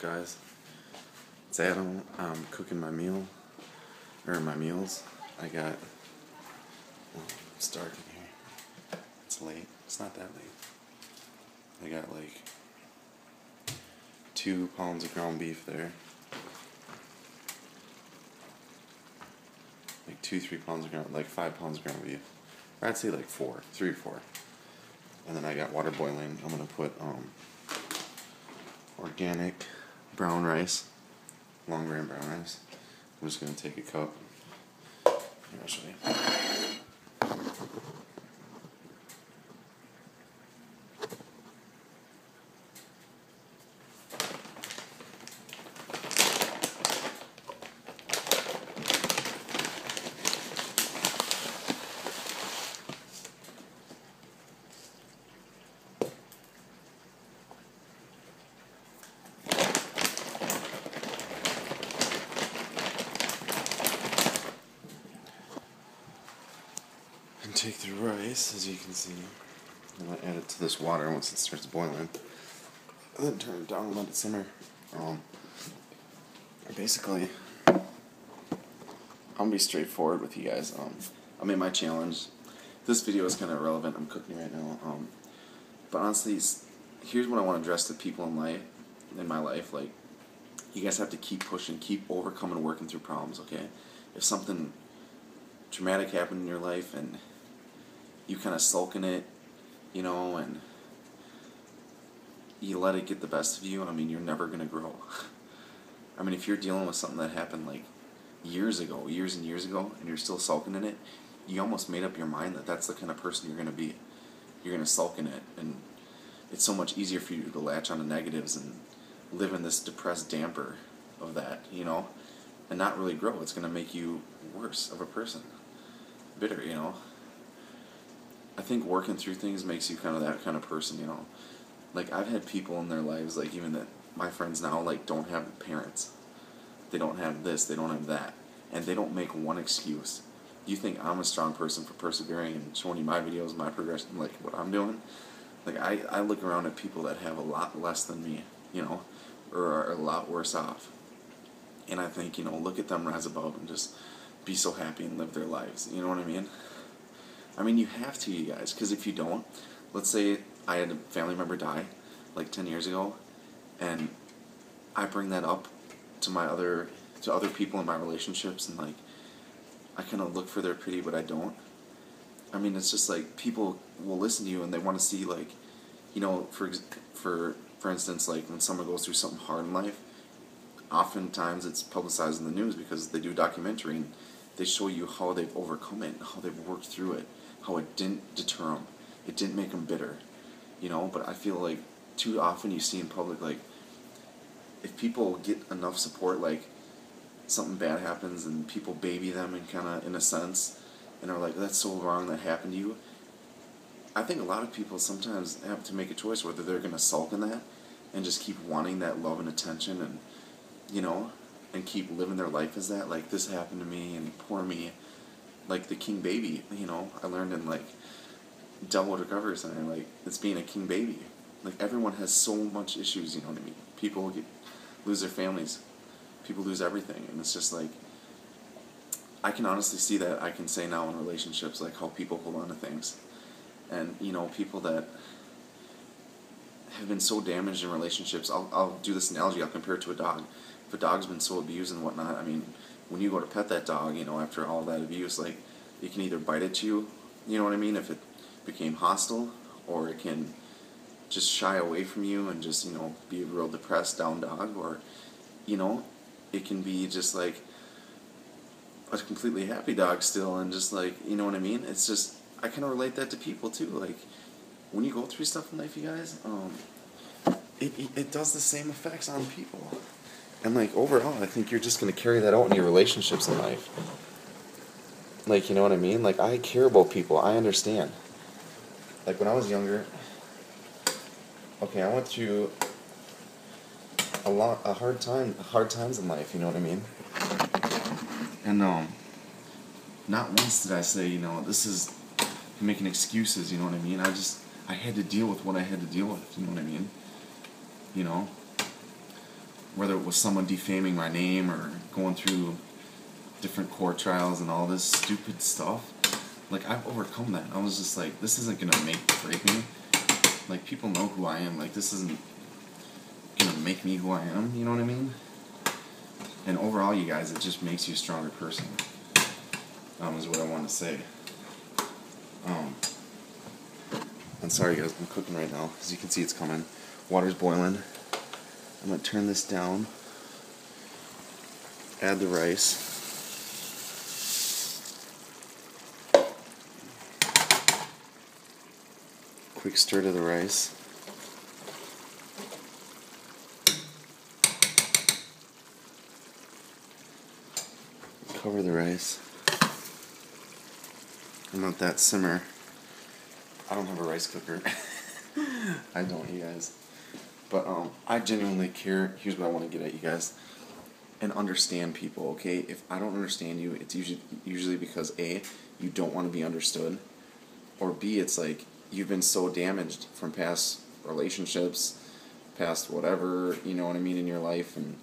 guys? It's Adam. I'm cooking my meals. I got, it's dark in here. It's late. It's not that late. I got like 2 pounds of ground beef there. Like 3 pounds of ground, like 5 pounds of ground beef. Or I'd say like 3 or 4. And then I got water boiling. I'm gonna put organic brown rice, long grain brown rice. I'm just gonna take a cup. Here, I'll show you. And take the rice, as you can see. I'm gonna add it to this water once it starts boiling. And then turn it down and let it simmer. Basically, I'm gonna be straightforward with you guys. I made my challenge. This video is kind of irrelevant. I'm cooking right now. But honestly, here's what I want to address to people in my life. Like, you guys have to keep pushing, keep overcoming, working through problems. Okay, if something traumatic happened in your life and you kind of sulk in it, and you let it get the best of you, I mean, you're never going to grow. I mean, if you're dealing with something that happened like years and years ago, and you're still sulking in it, you almost made up your mind that that's the kind of person you're going to be. You're going to sulk in it, and it's so much easier for you to latch on to negatives and live in this depressed damper of that, and not really grow. It's going to make you worse of a person. Bitter, I think working through things makes you kind of that kind of person, Like, I've had people in their lives, like, even that my friends now, like, don't have parents. They don't have this, they don't have that. And they don't make one excuse. You think I'm a strong person for persevering and showing you my videos, my progression, like, what I'm doing? Like, I look around at people that have a lot less than me, or are a lot worse off. And I think, look at them rise above and just be so happy and live their lives. You know what I mean? I mean, you have to, you guys, because if you don't, let's say I had a family member die, like 10 years ago, and I bring that up to other people in my relationships, and like, I kind of look for their pity, but I don't. I mean, it's just like, people will listen to you and they want to see, like, for instance, like when someone goes through something hard in life, oftentimes it's publicized in the news because they do a documentary and they show you how they've overcome it, how they've worked through it, how it didn't deter them, it didn't make them bitter, But I feel like too often you see in public, like, if people get enough support, like something bad happens and people baby them and kind of, in a sense, and are like, that's so wrong that happened to you. I think a lot of people sometimes have to make a choice whether they're going to sulk in that and just keep wanting that love and attention and, and keep living their life as that, like, this happened to me and poor me, like the king baby, I learned in, like, Devil Recovery Center, like, it's being a king baby. Like, everyone has so much issues, you know what I mean? People lose their families, people lose everything, and it's just like, I can honestly see that, I can say now in relationships, like, how people hold on to things, and, people that have been so damaged in relationships. I'll do this analogy, I'll compare it to a dog. If a dog's been so abused and whatnot, I mean, when you go to pet that dog, after all that abuse, like, it can either bite at you, you know what I mean, if it became hostile, or it can just shy away from you and just, be a real depressed, down dog, or, it can be just like a completely happy dog still, and just like, you know what I mean? It's just, I kind of relate that to people too, like, when you go through stuff in life, you guys, it does the same effects on people. And, like, overall, I think you're just going to carry that out in your relationships in life. Like, you know what I mean? Like, I care about people. I understand. Like, when I was younger, okay, I went through hard times in life, you know what I mean? And, not once did I say, this is making excuses, you know what I mean? I had to deal with what I had to deal with, you know what I mean? whether it was someone defaming my name or going through different court trials and all this stupid stuff, like, I've overcome that. I was just like, this isn't gonna make or break me. Like, people know who I am. Like, this isn't gonna make me who I am, you know what I mean? And overall, you guys, it just makes you a stronger person, is what I want to say. I'm sorry, guys, I'm cooking right now. As you can see, it's coming. Water's boiling. I'm gonna turn this down, add the rice. Quick stir to the rice. Cover the rice. And let that simmer. I don't have a rice cooker. I don't, you guys. But I genuinely care. Here's what I want to get at, you guys. And understand people, okay? If I don't understand you, it's usually because A, you don't want to be understood, or B, it's like you've been so damaged from past relationships, past whatever, you know what I mean, in your life. And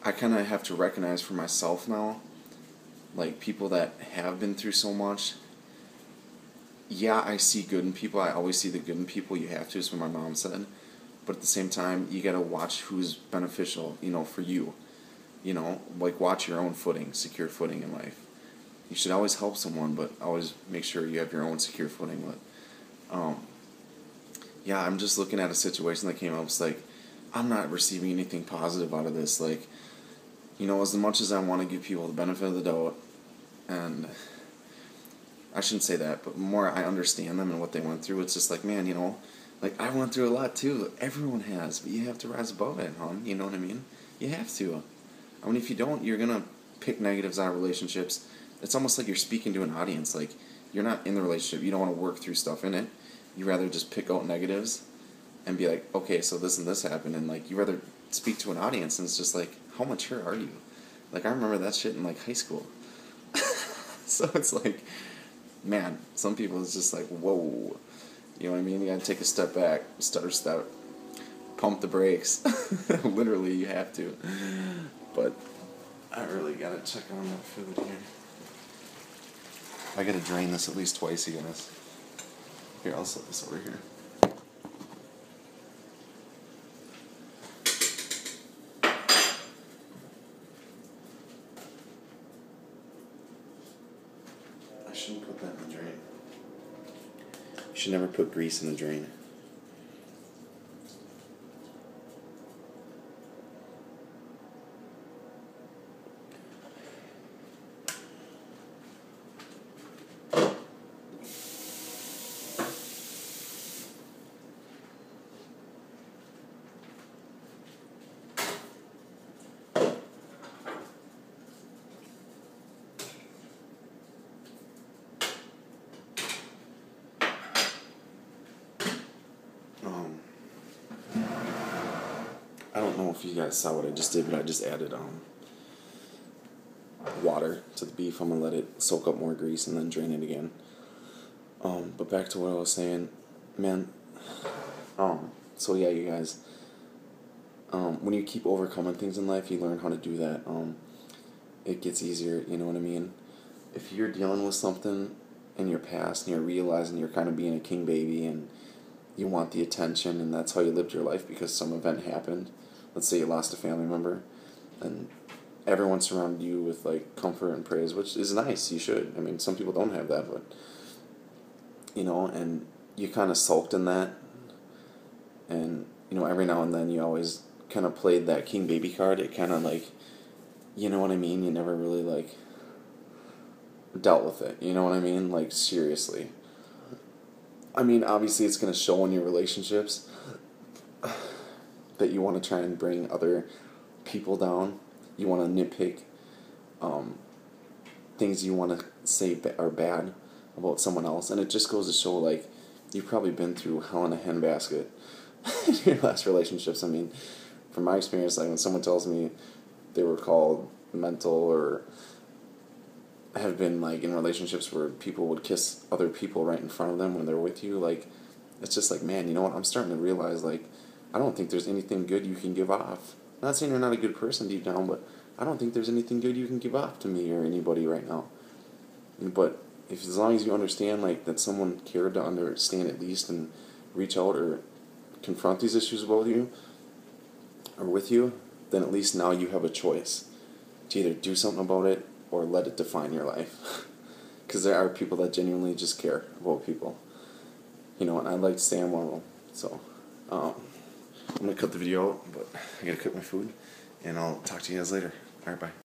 I kind of have to recognize for myself now, like, people that have been through so much. Yeah, I see good in people. I always see the good in people. You have to, is what my mom said. But at the same time, you gotta watch who's beneficial, you know, for you. You know, like, watch your own footing, secure footing in life. You should always help someone, but always make sure you have your own secure footing. But, yeah, I'm just looking at a situation that came up. It's like, I'm not receiving anything positive out of this. Like, you know, as much as I want to give people the benefit of the doubt, and I shouldn't say that, but more I understand them and what they went through, it's just like, man, you know, like, I went through a lot too. Everyone has, but you have to rise above it, hon. You know what I mean? You have to. I mean, if you don't, you're gonna pick negatives out of relationships. It's almost like you're speaking to an audience. Like, you're not in the relationship. You don't want to work through stuff in it. You rather just pick out negatives and be like, okay, so this and this happened, and, like, you rather speak to an audience, and it's just like, how mature are you? Like, I remember that shit in, like, high school. So it's like, man, some people it's just like, whoa. You know what I mean? You gotta take a step back, stutter step, pump the brakes. Literally, you have to. But I really gotta check on that food here. I gotta drain this at least twice, you guys. Here, I'll set this over here. I shouldn't put that in the drain. You should never put grease in the drain. I don't know if you guys saw what I just did, but I just added water to the beef. I'm gonna let it soak up more grease and then drain it again. But back to what I was saying, man. So yeah, you guys. When you keep overcoming things in life, you learn how to do that. It gets easier. You know what I mean? If you're dealing with something in your past and you're realizing you're kind of being a king baby and you want the attention and that's how you lived your life because some event happened. Let's say you lost a family member and everyone surrounded you with, like, comfort and praise, which is nice. You should. I mean, some people don't have that, but, you know, and you kind of sulked in that. And, you know, every now and then you always kind of played that king baby card. It kind of, like, you know what I mean? You never really, like, dealt with it. You know what I mean? Like, seriously. I mean, obviously it's going to show in your relationships that you want to try and bring other people down. You want to nitpick things you want to say are bad about someone else. And it just goes to show, like, you've probably been through hell in a handbasket in your last relationships. I mean, from my experience, like, when someone tells me they were called mental or have been, like, in relationships where people would kiss other people right in front of them when they're with you, like, it's just like, man, you know what, I'm starting to realize, like, I don't think there's anything good you can give off. I'm not saying you're not a good person deep down, but I don't think there's anything good you can give off to me or anybody right now. But if as long as you understand like that someone cared to understand at least and reach out or confront these issues about you or with you, then at least now you have a choice to either do something about it or let it define your life. Because there are people that genuinely just care about people. You know, and I'd like to say I'm one of them. So, I'm going to cut the video out, but I got to cook my food, and I'll talk to you guys later. Alright, bye.